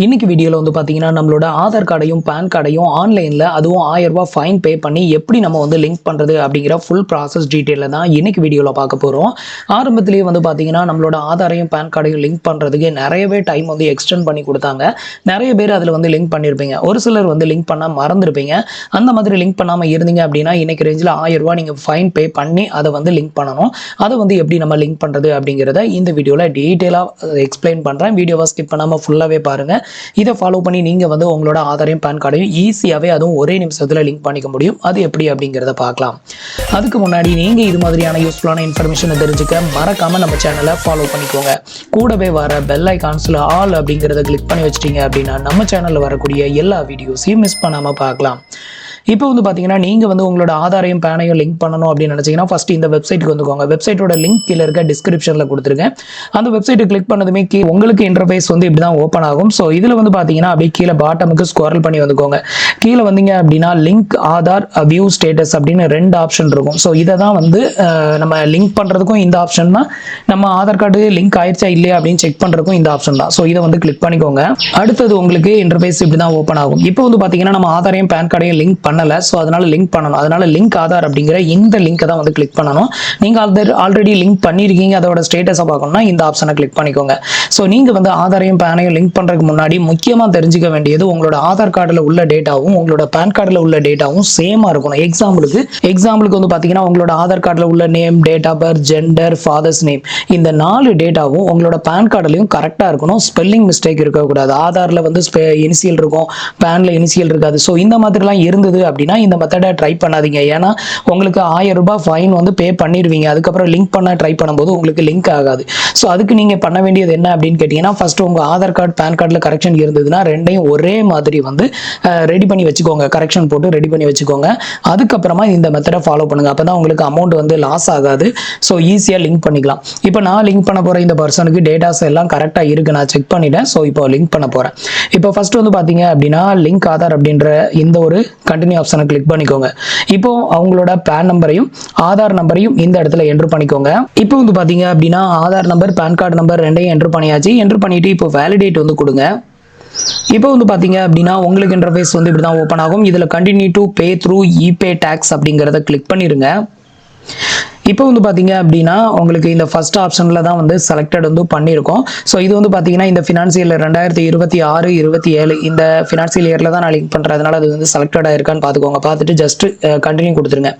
இன்னைக்கு வீடியோவில் வந்து பார்த்தீங்கன்னா நம்மளோட ஆதார் கார்டையும் பேன் கார்டையும் ஆன்லைனில் அதுவும் 1000 ரூபாய் ஃபைன் பே பண்ணி எப்படி நம்ம வந்து லிங்க் பண்ணுறது அப்படிங்கிற ஃபுல் ப்ராசஸ் டீட்டெயிலில் தான் இன்னைக்கு வீடியோவில் பார்க்க போகிறோம். ஆரம்பத்திலேயே வந்து பார்த்தீங்கன்னா நம்மளோட ஆதாரையும் பேன் கார்டையும் லிங்க் பண்ணுறதுக்கு நிறையவே டைம் வந்து எக்ஸ்டெண்ட் பண்ணி கொடுத்தாங்க. நிறைய பேர் அதில் வந்து லிங்க் பண்ணியிருப்பீங்க, ஒரு சிலர் வந்து லிங்க் பண்ண மறந்துருப்பீங்க. அந்த மாதிரி லிங்க் பண்ணாமல் இருந்தீங்க அப்படின்னா இன்னைக்கு ரேஞ்சில் 1000 ரூபாய் நீங்கள் ஃபைன் பே பண்ணி அதை வந்து லிங்க் பண்ணணும். அதை வந்து எப்படி நம்ம லிங்க் பண்ணுறது அப்படிங்கிறத இந்த வீடியோவில் டீட்டெயிலாக எக்ஸ்பிளைன் பண்ணுறேன். வீடியோவை ஸ்கிப் பண்ணாமல் ஃபுல்லாகவே பாருங்கள். இதை ஃபாலோ பண்ணி நீங்கள் வந்து உங்களோட ஆதாரையும் பேன் கார்டையும் ஈஸியாகவே அதுவும் ஒரே நிமிஷத்தில் லிங்க் பண்ணிக்க முடியும். அது எப்படி அப்படிங்கிறத பார்க்கலாம். அதுக்கு முன்னாடி நீங்கள் இது மாதிரியான யூஸ்ஃபுல்லான இன்ஃபர்மேஷனை தெரிஞ்சுக்க மறக்காமல் நம்ம சேனலை ஃபாலோ பண்ணிக்கோங்க. கூடவே வர பெல் ஐகான்ஸில் ஆல் அப்படிங்கிறத கிளிக் பண்ணி வச்சிட்டிங்க அப்படின்னா நம்ம சேனலில் வரக்கூடிய எல்லா வீடியோஸையும் மிஸ் பண்ணாமல் பார்க்கலாம். இப்போ வந்து பார்த்தீங்கன்னா நீங்கள் வந்து உங்களோட ஆதாரையும் பேனையும் லிங்க் பண்ணணும் அப்படின்னு நினச்சிங்கன்னா ஃபஸ்ட்டு இந்த வெப்சைட்டுக்கு வந்துக்கோங்க. வெப்சைட்டோட லிங்க் கீழே இருக்க டிஸ்கிரிப்ஷனில் கொடுத்துருக்கேன். அந்த வெப்சைட்டை கிளிக் பண்ணதுமே உங்களுக்கு இன்டர்ஃபேஸ் வந்து இப்படி தான் ஓப்பன் ஆகும். ஸோ இதில் வந்து பார்த்தீங்கன்னா அப்படியே கீழே பாட்டமுக்கு ஸ்க்ரோல் பண்ணி வந்துக்கோங்க. கீழே வந்தீங்க அப்படின்னா லிங்க் ஆதார் வியூ ஸ்டேட்டஸ் அப்படின்னு 2 ஆப்ஷன் இருக்கும். ஸோ இதை தான் வந்து நம்ம லிங்க் பண்ணுறதுக்கும் இந்த ஆப்ஷன் தான், நம்ம ஆதார் கார்டு லிங்க் ஆயிடுச்சா இல்லையா அப்படின்னு செக் பண்ணுறதுக்கும் இந்த ஆப்ஷன் தான். ஸோ இதை வந்து கிளிக் பண்ணிக்கோங்க. அடுத்தது உங்களுக்கு இன்டர்ஃபேஸ் இப்படி தான் ஓப்பன் ஆகும். இப்போ வந்து பார்த்தீங்கன்னா நம்ம ஆதாரையும் பேன் கார்டையும் லிங்க் பண்ணல. ஸோ அதனால லிங்க் பண்ணணும். அதனால லிங்க் ஆதார் அப்படிங்கிற இந்த லிங்கை தான் வந்து கிளிக் பண்ணணும். நீங்கள் ஆல்ரெடி லிங்க் பண்ணியிருக்கீங்க, அதோட ஸ்டேட்டஸை பார்க்கணும்னா இந்த ஆப்ஷனை கிளிக் பண்ணிக்கோங்க. ஸோ நீங்கள் வந்து ஆதாரையும் பேனையும் லிங்க் பண்ணுறதுக்கு முன்னாடி முக்கியமாக தெரிஞ்சுக்க வேண்டியது உங்களோட ஆதார் கார்டில் உள்ள டேட்டாவும் உங்களோட பேன் கார்டில் உள்ள டேட்டாவும் சேமாக இருக்கணும். எக்ஸாம்பிளுக்கு வந்து பார்த்தீங்கன்னா உங்களோட ஆதார் கார்டில் உள்ள name, date of birth, gender, father's name, இந்த 4 டேட்டாவும் உங்களோட பேன் கார்டுலையும் கரெக்டாக இருக்கணும். ஸ்பெல்லிங் மிஸ்டேக் இருக்கக்கூடாது. ஆதாரில் வந்து இனிஷியல் இருக்கும், பேனில் இனிஷியல் இருக்காது. ஸோ இந்த மாதிரிலாம் இருந்தது அப்படின்னா இந்த மெத்தடை ட்ரை பண்ணாதீங்க. ஏன்னா உங்களுக்கு 1000 ரூபாய் ஃபைன் வந்து பே பண்ணிடுவீங்க. அதுக்கப்புறம் லிங்க் பண்ண ட்ரை பண்ணும்போது உங்களுக்கு லிங்க் ஆகாது. ஸோ அதுக்கு நீங்கள் பண்ண வேண்டியது என்ன அப்படின்னு கேட்டிங்கன்னா ஃபர்ஸ்ட் உங்கள் ஆதார் கார்டு பேன் கார்டில் கரெக்ஷன் இருந்ததுன்னா ரெண்டையும் ஒரே மாதிரி வந்து ரெடி பண்ணி வச்சுக்கோங்க. கரெக்ஷன் போட்டு ரெடி பண்ணி வச்சுக்கோங்க. அதுக்கப்புறமா இந்த மெத்தடை ஃபாலோ பண்ணுங்கள். அப்போ தான் உங்களுக்கு அமௌண்ட் வந்து லாஸ் ஆகாது. ஸோ ஈஸியாக லிங்க் பண்ணிக்கலாம். இப்போ நான் லிங்க் பண்ண போகிற இந்த பர்சனுக்கு டேட்டாஸ் எல்லாம் கரெக்டாக இருக்குது, நான் செக் பண்ணிட்டேன். ஸோ இப்போ லிங்க் பண்ண போகிறேன். இப்போ ஃபர்ஸ்ட் வந்து பார்த்தீங்க அப்படின்னா லிங்க் ஆதார் அப்படின்ற இந்த ஒரு கண்டினியூ ஆப்ஷனை கிளிக் பண்ணிக்கோங்க. இப்போ அவங்களோட பேன் நம்பரையும் ஆதார் நம்பரையும் இந்த இடத்துல என்ட்ரு பண்ணிக்கோங்க. இப்போ வந்து பார்த்தீங்க அப்படின்னா Aadhaar number, PAN card number ரெண்டையும் என்ட்ரு பண்ணியாச்சு. என்ட்ரு பண்ணிட்டு இப்போ வேலிடேட் வந்து கொடுங்க. இப்போ வந்து பார்த்தீங்க அப்படின்னா உங்களுக்கு இன்டர்ஃபேஸ் வந்து இப்படி தான் ஓப்பன் ஆகும். இதில் continue to pay through e pay tax அப்படிங்கிறத கிளிக் பண்ணிடுங்க. இப்போ வந்து பார்த்தீங்க அப்படின்னா உங்களுக்கு இந்த ஃபர்ஸ்ட் ஆப்ஷனில் தான் வந்து செலக்டட் வந்து பண்ணியிருக்கோம். ஸோ இது வந்து பார்த்தீங்கன்னா இந்த ஃபினான்சியல் 2026-27 இந்த ஃபினான்சியல் இயரில் தான் நான் லிங்க் பண்ணுறதுனால அது வந்து செலக்டடாக இருக்கான்னு பார்த்துக்கோங்க. பார்த்துட்டு ஜஸ்ட் கண்டினியூ கொடுத்துருங்க.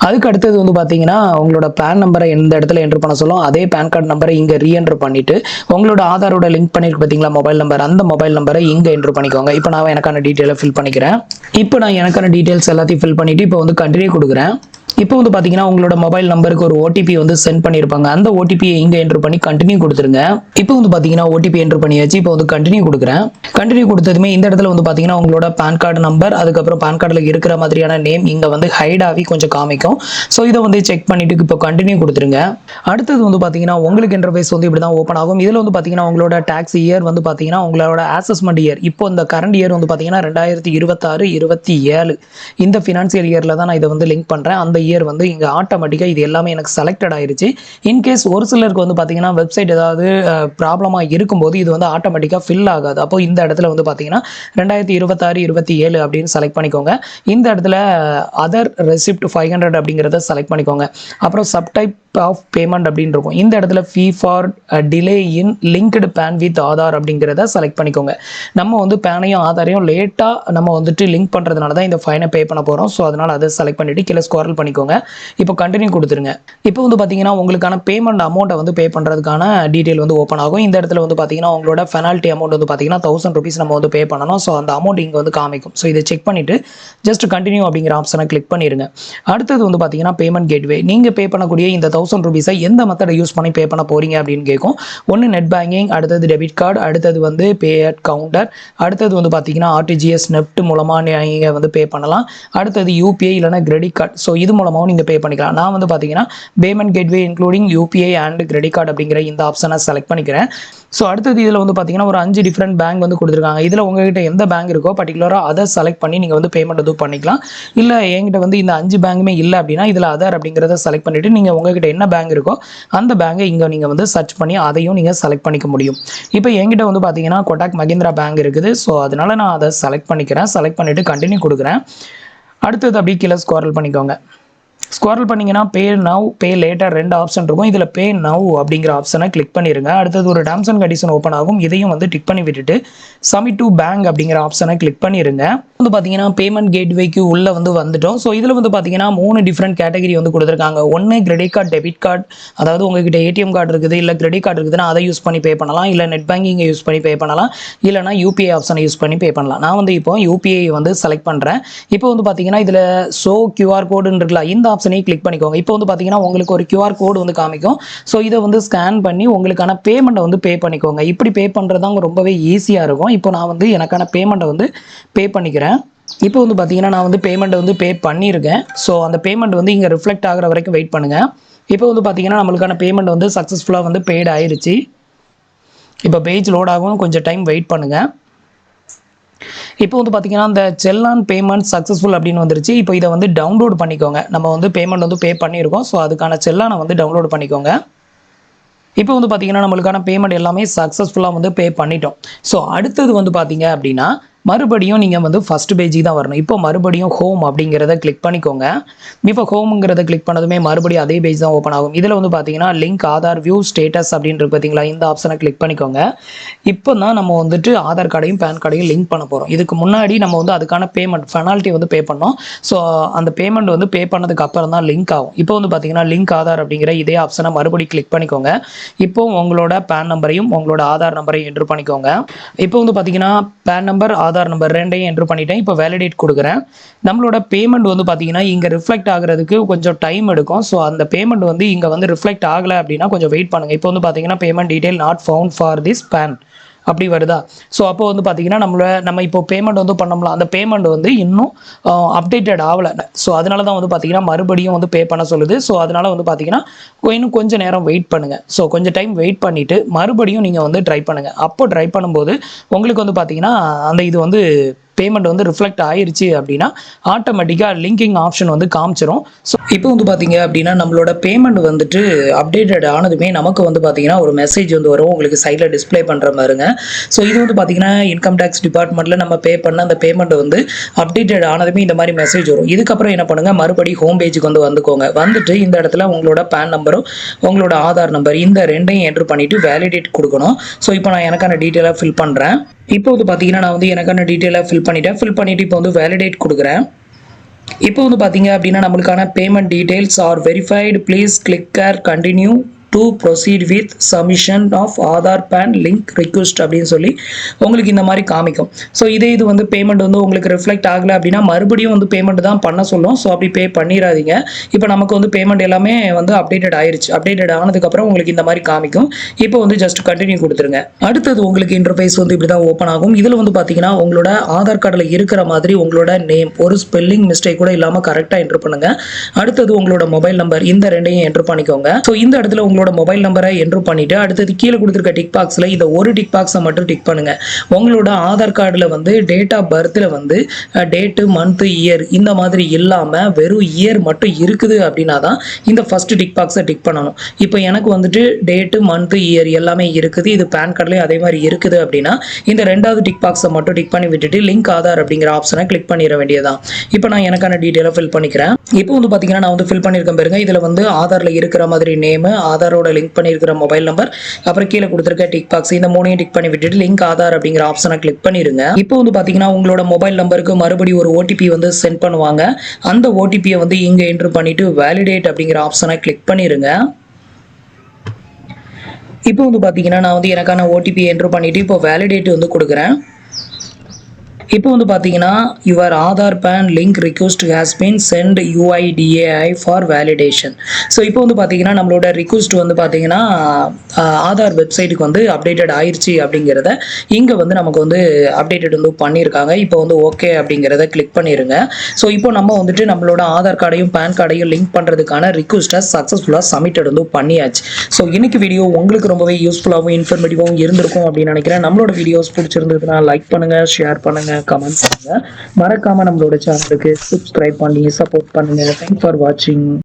அதுக்கு அடுத்தது வந்து பார்த்தீங்கன்னா உங்களோட பேன் நம்பரை எந்த இடத்துல என்ட்ரு பண்ண சொல்லும் அதே பேன் கார்டு நம்பரை இங்கே ரீஎன்ட்ரு பண்ணிவிட்டு உங்களோட ஆதாரோட லிங்க் பண்ணியிருக்கு பார்த்தீங்களா மொபைல் நம்பர், அந்த மொபைல் நம்பரை இங்கே என்ட்ரு பண்ணிக்கோங்க. இப்போ நான் எனக்கான டீட்டெயிலை ஃபில் பண்ணிக்கிறேன். இப்போ நான் எனக்கான டீட்டெயில்ஸ் எல்லாத்தையும் ஃபில் பண்ணிவிட்டு இப்போ வந்து கண்டினியூ கொடுக்குறேன். இப்போ வந்து பார்த்தீங்கன்னா உங்களோட மொபைல் நம்பருக்கு ஒரு ஓடிபி வந்து சென்ட் பண்ணியிருப்பாங்க. அந்த ஓடிபியை இங்கே என்ட்ரு பண்ணி கண்டினியூ கொடுத்துருங்க. இப்போ வந்து பார்த்தீங்கன்னா ஓடிபி என்ட்ரு பண்ணியாச்சு. இப்போ வந்து கண்டினியூ கொடுக்குறேன். கண்டினியூ கொடுத்ததுமே இந்த இடத்துல வந்து பார்த்தீங்கன்னா உங்களோட பேன் கார்டு நம்பர், அதுக்கப்புறம் பேன் கார்டில் இருக்கிற மாதிரியான நேம் இங்கே வந்து ஹைட் ஆகி கொஞ்சம் காமிக்கும். ஸோ இதை வந்து செக் பண்ணிட்டு இப்போ கண்டினியூ கொடுத்துருங்க. அடுத்தது வந்து பார்த்தீங்கன்னா உங்களுக்கு இன்டர்ஃபேஸ் வந்து இப்படி தான் ஓப்பன் ஆகும். இதில் வந்து பார்த்தீங்கன்னா உங்களோட டாக்ஸ் இயர் வந்து பார்த்தீங்கன்னா உங்களோட அசஸ்மெண்ட் இயர், இப்போ இந்த கரண்ட் இயர் வந்து பார்த்தீங்கன்னா 2026-27 இந்த ஃபினான்சியல் இயரில் தான் நான் இதை வந்து லிங்க் பண்ணுறேன். அந்த இயர் வந்து இங்கே ஆட்டோமேட்டிக்காக இது எல்லாமே எனக்கு செலக்டட் ஆயிருச்சு. இன்கேஸ் ஒரு சிலருக்கு வந்து பார்த்தீங்கன்னா வெப்சைட் ஏதாவது ப்ராப்ளமாக இருக்கும்போது இது வந்து ஆட்டோமேட்டிக்காக ஃபில் ஆகாது. அப்போ இந்த இடத்துல வந்து பார்த்தீங்கன்னா 2026-27 அப்படின்னு செலக்ட் பண்ணிக்கோங்க. இந்த இடத்துல அதர் ரெசிப்ட் 500 அப்படிங்கிறத செலக்ட் பண்ணிக்கோங்க. அப்புறம் சப்டைப் ஆஃப் பேமெண்ட் அப்படின்னு இருக்கும். இந்த இடத்துல fee for delay in linked PAN with Aadhaar அப்படிங்கிறத செலக்ட் பண்ணிக்கோங்க. நம்ம வந்து பேனையும் ஆதாரையும் லேட்டாக நம்ம வந்துட்டு லிங்க் பண்ணுறதுனால தான் இந்த ஃபைனை பே பண்ண போகிறோம். ஸோ அதனால் அதை செலக்ட் பண்ணிவிட்டு கீழே ஸ்க்ரோல் பண்ணிக்கோங்க. இப்போ கண்டினியூ கொடுத்துருங்க. இப்போ வந்து பார்த்தீங்கன்னா உங்களுக்கான பேமெண்ட் அமௌண்ட்டை வந்து பே பண்ணுறதுக்கான டீட்டெயில் வந்து ஓப்பன் ஆகும். இந்த இடத்துல வந்து பார்த்தீங்கன்னா உங்களோட பெனால்ட்டி அமௌண்ட் வந்து பார்த்தீங்கன்னா 1000 rupees நம்ம வந்து பே பண்ணணும். ஸோ அந்த அமௌண்ட் இங்கே வந்து காமிக்கும். ஸோ இதை செக் பண்ணிவிட்டு ஜஸ்ட் கண்டினியூ அப்படிங்கிற ஆப்ஷனை கிளிக் பண்ணிடுங்க. அடுத்தது வந்து பார்த்தீங்கன்னா பேமெண்ட் கேட்வே, நீங்கள் பே பண்ணக்கூடிய இந்த 1000 rupees இந்த மெத்தடை யூஸ் பண்ணி பே பண்ண போறீங்க அப்படின்னு கேட்கும். ஒன்று நெட் பேங்கிங், அடுத்தது டெபிட் கார்டு, அடுத்தது வந்து பே அட் கவுண்டர், அடுத்தது வந்து பார்த்தீங்கன்னா ஆர்டிஜிஎஸ் நெஃப்ட் மூலமாக நீங்கள் வந்து பே பண்ணலாம். அடுத்தது யூபிஐ இல்லைனா கிரெடிட் கார்டு. ஸோ இது மூலமாகவும் நீங்கள் பே பண்ணிக்கலாம். நான் வந்து பார்த்தீங்கன்னா payment gateway including UPI and credit card அப்படிங்கிற இந்த ஆப்ஷனை செலக்ட் பண்ணிக்கிறேன். ஸோ அடுத்தது இதில் வந்து பார்த்தீங்கன்னா ஒரு 5 டிஃப்ரெண்ட் பேங்க் வந்து கொடுத்துருக்காங்க. இதில் உங்ககிட்ட எந்த பேங்க் இருக்கோ பர்டிகுலராக அதை செலக்ட் பண்ணி நீங்கள் வந்து பேமெண்ட் வந்து பண்ணிக்கலாம். இல்லை என்கிட்ட வந்து இந்த 5 பேங்குமே இல்லை அப்படின்னா இதில் அதர் அப்படிங்கிறத செலக்ட் பண்ணிவிட்டு நீங்கள் உங்ககிட்ட என்ன பேங்க் இருக்கோ அந்த பேங்கை இங்கே நீங்கள் வந்து சர்ச் பண்ணி அதையும் நீங்கள் செலக்ட் பண்ணிக்க முடியும். இப்போ என்கிட்ட வந்து பார்த்தீங்கன்னா கோட்டாக் மஹிந்திரா பேங்க் இருக்குது. ஸோ அதனால் நான் அதை செலக்ட் பண்ணிக்கிறேன். செலக்ட் பண்ணிவிட்டு கண்டினியூ கொடுக்குறேன். அடுத்தது அப்படியே கீழே ஸ்க்ரோல் பண்ணிக்கோங்க. ஸ்க்ரோல் பண்ணிங்கன்னா பே நவ் பே லேட்டர் 2 ஆப்ஷன் இருக்கும். இதில் பே நவ் அப்படிங்கிற ஆப்ஷனை கிளிக் பண்ணிடுங்க. அடுத்தது ஒரு டேர்ம்ஸ் அண்ட் கண்டிஷன் ஓப்பன் ஆகும். இதையும் வந்து டிக் பண்ணி விட்டுட்டு சப்மிட் டு பேங்க் அப்படிங்கிற ஆப்ஷனை கிளிக் பண்ணிடுங்க. வந்து பார்த்தீங்கன்னா பேமெண்ட் கேட்வேக்கு உள்ளே வந்து வந்துட்டோம். ஸோ இதில் வந்து பார்த்தீங்கன்னா 3 டிஃப்ரெண்ட் கேட்டகரி வந்து கொடுத்துருக்காங்க. ஒன்று கிரெடிட் கார்டு, டெபிட் கார்டு, அதாவது உங்ககிட்ட ஏடிஎம் கார்டு இருக்குது இல்லை கிரெடிட் கார்டு இருக்குதுன்னா அதை யூஸ் பண்ணி பே பண்ணலாம். இல்லை நெட் பேங்கிங்கை யூஸ் பண்ணி பே பண்ணலாம். இல்லைனா யூபிஐ ஆப்ஷனை யூஸ் பண்ணி பே பண்ணலாம். நான் வந்து இப்போ யூபிஐ வந்து செலக்ட் பண்ணுறேன். இப்போ வந்து பார்த்தீங்கன்னா இதில் ஷோ கியூஆர் கோடுன்னு இருக்குல்ல, இந்த ஆப்ஷனையும் கிளிக் பண்ணிக்கோங்க. இப்போ வந்து பார்த்தீங்கன்னா உங்களுக்கு ஒரு கியூஆர் கோடு வந்து காமிக்கும். ஸோ இதை வந்து ஸ்கேன் பண்ணி உங்களுக்கான பேமெண்ட்டை வந்து பே பண்ணிக்கோங்க. இப்படி பே பண்ணுறது தான் ரொம்பவே ஈஸியாக இருக்கும். இப்போ நான் வந்து எனக்கான பேமெண்ட்டை வந்து பே பண்ணிக்கிறேன். இப்போ வந்து பார்த்தீங்கன்னா நான் வந்து பேமெண்ட்டை வந்து பே பண்ணியிருக்கேன். ஸோ அந்த பேமெண்ட் வந்து இங்கே ரிஃப்ளெக்ட் ஆகிற வரைக்கும் வெயிட் பண்ணுங்கள். இப்போ வந்து பார்த்தீங்கன்னா நம்மளுக்கான பேமெண்ட் வந்து சக்ஸஸ்ஃபுல்லாக வந்து பெய்டு ஆயிடுச்சு. இப்போ பேஜ் லோட் ஆகும், கொஞ்சம் டைம் வெயிட் பண்ணுங்கள். இப்போ வந்து பார்த்தீங்கன்னா இந்த செல்லான் பேமெண்ட் சக்ஸஸ்ஃபுல் அப்படின்னு வந்துருச்சு. இப்போ இதை வந்து டவுன்லோட் பண்ணிக்கோங்க. நம்ம வந்து பேமெண்ட் வந்து பே பண்ணியிருக்கோம். ஸோ அதுக்கான செல்லானை வந்து டவுன்லோட் பண்ணிக்கோங்க. இப்போ வந்து பார்த்தீங்கன்னா நம்மளுக்கான பேமெண்ட் எல்லாமே சக்ஸஸ்ஃபுல்லாக வந்து பே பண்ணிட்டோம். ஸோ அடுத்தது வந்து பார்த்தீங்க அப்படின்னா மறுபடியும் நீங்கள் வந்து ஃபஸ்ட் பேஜுக்கு தான் வரணும். இப்போ மறுபடியும் ஹோம் அப்படிங்கிறத கிளிக் பண்ணிக்கோங்க. இப்போ ஹோமுங்கிறத கிளிக் பண்ணதுமே மறுபடியும் அதே பேஜ் தான் ஓப்பன் ஆகும். இதில் வந்து பார்த்தீங்கன்னா லிங்க் ஆதார் வியூ ஸ்டேட்டஸ் அப்படின்றது பார்த்தீங்களா, இந்த ஆப்ஷனை கிளிக் பண்ணிக்கோங்க. இப்போ தான் நம்ம வந்துட்டு ஆதார் கார்டையும் பேன் கார்டையும் லிங்க் பண்ண போகிறோம். இதுக்கு முன்னாடி நம்ம வந்து அதுக்கான பேமெண்ட் பெனால்ட்டி வந்து பே பண்ணோம். ஸோ அந்த பேமெண்ட் வந்து பே பண்ணதுக்கு அப்புறம் தான் லிங்க் ஆகும். இப்போ வந்து பார்த்தீங்கன்னா லிங்க் ஆதார் அப்படிங்கிற இதே ஆப்ஷனை மறுபடியும் கிளிக் பண்ணிக்கோங்க. இப்போ உங்களோட பேன் நம்பரையும் உங்களோட ஆதார் நம்பரையும் என்ட்ரு பண்ணிக்கோங்க. இப்போ வந்து பார்த்தீங்கன்னா பேன் நம்பர் ஆதார் நம்பர் ரெண்டையும் என்ட்ரு பண்ணிட்டேன். இப்போ வேலிடேட் கொடுக்குறேன். நம்மளோட பேமெண்ட் வந்து பார்த்தீங்கன்னா இங்கே ரிஃப்ளெக்ட் ஆகிறதுக்கு கொஞ்சம் டைம் எடுக்கும். ஸோ அந்த பேமெண்ட் வந்து இங்கே வந்து ரிஃப்ளெக்ட் ஆகலை அப்படின்னா கொஞ்சம் வெயிட் பண்ணுங்கள். இப்போ வந்து பார்த்தீங்கன்னா payment detail not found for this PAN அப்படி வருதா. ஸோ அப்போ வந்து பார்த்தீங்கன்னா நம்ம இப்போ பேமெண்ட் வந்து பண்ணோம்ல, அந்த பேமெண்ட் வந்து இன்னும் அப்டேட்டட் ஆகலை. ஸோ அதனால தான் வந்து பார்த்தீங்கன்னா மறுபடியும் வந்து பே பண்ண சொல்லுது. ஸோ அதனால வந்து பார்த்தீங்கன்னா இன்னும் கொஞ்சம் நேரம் வெயிட் பண்ணுங்கள். ஸோ கொஞ்சம் டைம் வெயிட் பண்ணிவிட்டு மறுபடியும் நீங்கள் வந்து ட்ரை பண்ணுங்கள். அப்போ ட்ரை பண்ணும்போது உங்களுக்கு வந்து பார்த்தீங்கன்னா அந்த இது வந்து பேமெண்ட் வந்து ரிஃப்ளெக்ட் ஆயிருச்சு அப்படின்னா ஆட்டோமேட்டிக்காக லிங்கிங் ஆப்ஷன் வந்து காமிச்சிரும். ஸோ இப்போ வந்து பார்த்தீங்க அப்படின்னா நம்மளோட பேமெண்ட் வந்துட்டு அப்டேட்டட் ஆனதுமே நமக்கு வந்து பார்த்தீங்கன்னா ஒரு மெசேஜ் வந்து வரும், உங்களுக்கு சைடில் டிஸ்பிளே பண்ணுற மாதிரிங்க. ஸோ இது வந்து பார்த்தீங்கன்னா இன்கம் டேக்ஸ் டிபார்ட்மெண்ட்டில் நம்ம பே பண்ண அந்த பேமெண்ட் வந்து அப்டேட்டட் ஆனதுமே இந்த மாதிரி மெசேஜ் வரும். இதுக்கப்புறம் என்ன பண்ணுங்கள், மறுபடியும் ஹோம் பேஜுக்கு வந்து வந்துக்கோங்க. வந்துட்டு இந்த இடத்துல உங்களோட பேன் நம்பரும் உங்களோட ஆதார் நம்பர் இந்த ரெண்டையும் என்ட்ரு பண்ணிவிட்டு வேலிடேட் கொடுக்கணும். ஸோ இப்போ நான் எனக்கான டீட்டெயிலாக ஃபில் பண்ணுறேன். இப்போ வந்து பார்த்தீங்கன்னா நான் வந்து எனக்கான டீட்டெயிலாக ஃபில் பண்ணிவிட்டு இப்போ வந்து வேலிடேட் கொடுக்குறேன். இப்போ வந்து பார்த்தீங்க அப்படின்னா நம்மளுக்கான payment details are verified, please click or continue to proceed with submission of Aadhaar PAN link request அப்படின்னு சொல்லி உங்களுக்கு இந்த மாதிரி காமிக்கும். ஸோ இது வந்து பேமெண்ட் வந்து உங்களுக்கு ரிஃப்ளெக்ட் ஆகலை அப்படின்னா மறுபடியும் வந்து பேமெண்ட் தான் பண்ண சொல்லும். ஸோ அப்படி பே பண்ணிடாதீங்க. இப்போ நமக்கு வந்து பேமெண்ட் எல்லாமே வந்து அப்டேட்டட் ஆயிருச்சு. அப்டேட்டட் ஆனதுக்கப்புறம் உங்களுக்கு இந்த மாதிரி காமிக்கும். இப்போ வந்து ஜஸ்ட் கண்டினியூ கொடுத்துருங்க. அடுத்தது உங்களுக்கு இன்டர்ஃபேஸ் வந்து இப்படி தான் ஓப்பன் ஆகும். இதில் வந்து பார்த்தீங்கன்னா உங்களோட ஆதார் கார்டில் இருக்கிற மாதிரி உங்களோட நேம் ஒரு ஸ்பெல்லிங் மிஸ்டேக் கூட இல்லாமல் கரெக்டாக என்ட்ரு பண்ணுங்க. அடுத்தது உங்களோட மொபைல் நம்பர் இந்த ரெண்டையும் என்ட்ரு பண்ணிக்கோங்க. ஸோ இந்த இடத்துல உங்களோட மொபைல் நம்பரை என்ட்ரு பண்ணிட்டு அடுத்தது கீழே கொடுத்துருக்க டிக் பாக்ஸில் இந்த ஒரு டிக் பாக்ஸை மட்டும் டிக் பண்ணுங்க. உங்களோட ஆதார் கார்டில் வந்து டேட் ஆஃப் பர்த்தில் வந்து டேட்டு மந்த் இயர் இந்த மாதிரி இல்லாமல் வெறும் இயர் மட்டும் இருக்குது அப்படின்னா தான் இந்த ஃபர்ஸ்ட் டிக் பாக்ஸை டிக் பண்ணணும். இப்போ எனக்கு வந்துட்டு டேட்டு மந்த் இயர் எல்லாமே இருக்குது, இது பேன் கார்ட்லேயும் அதே மாதிரி இருக்குது அப்படின்னா இந்த ரெண்டாவது டிக் பாக்ஸை மட்டும் டிக் பண்ணி விட்டுட்டு லிங்க் ஆதார் அப்படிங்கிற ஆப்ஷனை கிளிக் பண்ணிட வேண்டியதான். இப்போ நான் எனக்கான டீட்டெயிலை ஃபில் பண்ணிக்கிறேன். இப்போ வந்து பார்த்தீங்கன்னா நான் வந்து ஃபில் பண்ணியிருக்கேன் பாருங்க. இதில் வந்து ஆதாரில் இருக்கிற மாதிரி நேமு, ஆதாரோட லிங்க் பண்ணியிருக்கிற மொபைல் நம்பர், அப்புறம் கீழே கொடுத்துருக்க டிக் பாக்ஸ் இந்த மூணையும் டிக் பண்ணி விட்டுட்டு லிங்க் ஆதார் அப்படிங்கிற ஆப்ஷனை கிளிக் பண்ணிருங்க. இப்போ வந்து பார்த்தீங்கன்னா உங்களோட மொபைல் நம்பருக்கு மறுபடியும் ஒரு ஓடிபி வந்து சென்ட் பண்ணுவாங்க. அந்த ஓடிபியை வந்து இங்கே என்ட்ரு பண்ணிட்டு வேலிடேட் அப்படிங்கிற ஆப்ஷனை கிளிக் பண்ணிருங்க. இப்போ வந்து பார்த்தீங்கன்னா நான் வந்து எனக்கான ஓடிபி என்ட்ரு பண்ணிட்டு இப்போ வேலிடேட் வந்து கொடுக்குறேன். இப்போ வந்து பார்த்தீங்கன்னா your Aadhaar PAN link request has been sent UIDAI for validation. So இப்போ வந்து பார்த்தீங்கன்னா நம்மளோட ரிக்வெஸ்ட் வந்து பார்த்தீங்கன்னா ஆதார் வெப்சைட்டுக்கு வந்து அப்டேட்டட் ஆயிருச்சு அப்படிங்கிறத இங்கே வந்து நமக்கு வந்து அப்டேட்டட் வந்து பண்ணியிருக்காங்க. இப்போ வந்து ஓகே அப்படிங்கிறத கிளிக் பண்ணிடுங்க. ஸோ இப்போ நம்ம வந்துட்டு நம்மளோட ஆதார் கார்டையும் பேன் கார்டையும் லிங்க் பண்ணுறதுக்கான ரிக்வெஸ்ட்டை சக்ஸஸ்ஃபுல்லாக சப்மிட்டட் வந்து பண்ணியாச்சு. ஸோ இன்னைக்கு வீடியோ உங்களுக்கு ரொம்பவே யூஸ்ஃபுல்லாகவும் இன்ஃபர்மேட்டிவாகவும் இருந்திருக்கும் அப்படின்னு நினைக்கிறேன். நம்மளோட வீடியோஸ் பிடிச்சிருந்ததுன்னா லைக் பண்ணுங்க, ஷேர் பண்ணுங்க, கமெண்ட் பண்ணுங்க. மறக்காம நம்மளோட சேனலுக்கு சப்ஸ்கிரைப் பண்ணி சப்போர்ட் பண்ணுங்க. தேங்க்ஸ் ஃபார் வாட்சிங்.